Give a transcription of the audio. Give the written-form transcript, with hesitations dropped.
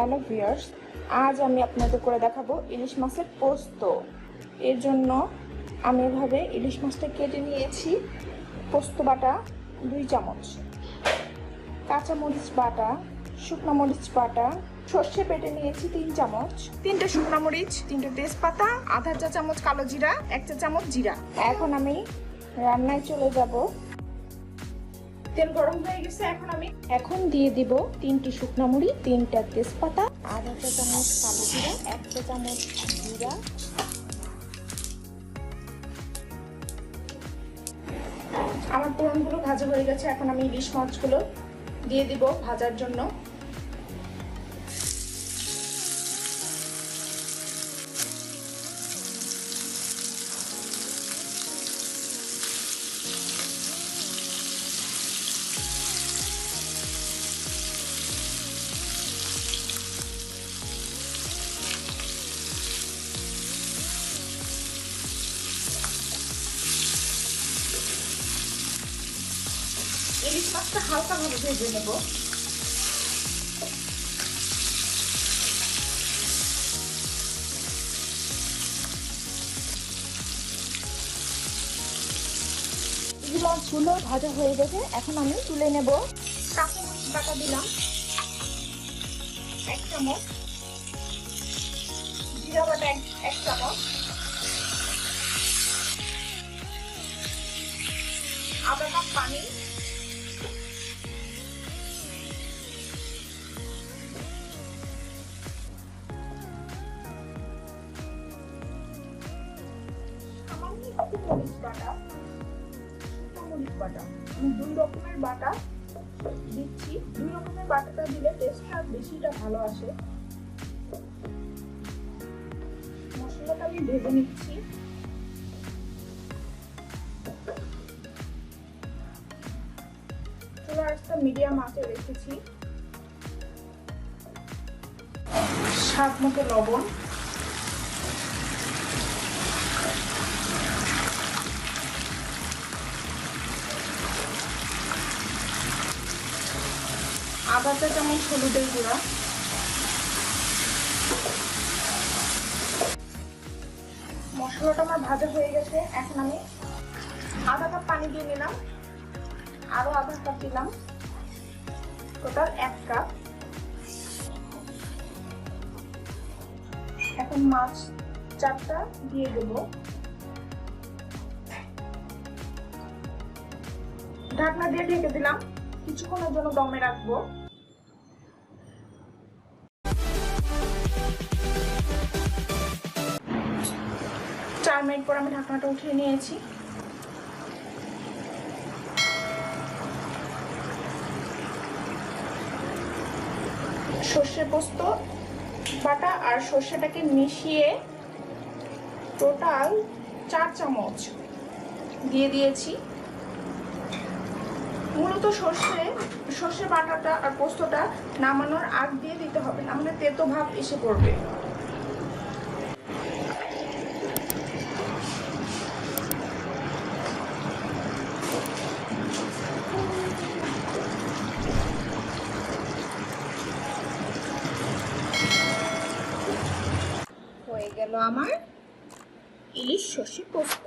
Hello viewers, আজ আমি আপনাদের করে দেখাবো ইলিশ মাছের পোস্ত। এর জন্য আমি এভাবে ইলিশ মাছটা কেটে নিয়েছি। পোস্ত বাটা 2 চামচ, কাঁচা মরিচ বাটা, শুকনো মরিচ বাটা, সর্ষে বেটে নিয়েছি 3 চামচ, 3টে শুকনো মরিচ, 3টে তেজপাতা, আধা চা চামচ কালো জিরা, 1 চা চামচ জিরা। এখন আমি রান্নায় চলে যাব। তেল গরম হয়ে গেছে, এখন দিয়ে দিব 3টি শুকনো মরিচ, 3টা তেজপাতা, আধা চা চামচ কালো জিরা, 1 চা চামচ জিরা। আমার ফোড়নগুলো ভাজা হয়ে গেছে। এখন আমি ইলিশ মাছগুলো দিয়ে দিব ভাজার জন্য। ইলিশ মাছটা হালকাভাবে ভেজে নেব। ইলিশ মাছগুলো ভাজা হয়ে গেছে, এখন আমি তুলে নেব। কাঁচা মরিচ বাটা দিলাম 1 চামচ, জিরা বাটা 1 চামচ, আধা কাপ পানি, মরিচ বাটা, শুকনো মরিচ বাটা। আমি 2 রকমের বাটা দিচ্ছি। 2 রকমের বাটাটা দিলে টেস্টটা বেশিটা ভালো আসে। মশলাটা আমি ভেজে নিচ্ছি। চুলার আঁচটা মিডিয়াম আঁচে রেখেছি। স্বাদ মতো লবণ, আধা চা চামচ হলুদের গুঁড়া, মশলাটা আমার ভাজা হয়ে গেছে। এখন আমি আধা কাপ পানি দিয়ে নিলাম, আরো আধা কাপ দিলাম, টোটাল 1 কাপ। এখন মাছ 4টা দিয়ে দেব। ঢাকনা দিয়ে ঢেকে দিলাম, কিছুক্ষণের জন্য দমে রাখবো। 4 মিনিট পর আমি ঢাকনাটা উঠিয়ে নিয়েছি। সর্ষে পোস্ত বাটা আর সর্ষেটাকে মিশিয়ে টোটাল 4 চামচ দিয়ে দিয়েছি। মূলত সর্ষে বাটাটা আর পোস্তটা নামানোর আগ দিয়ে দিতে হবে, না হলে তেতো ভাব এসে পড়বে। হয়ে গেল আমার ইলিশ সর্ষে পোস্ত।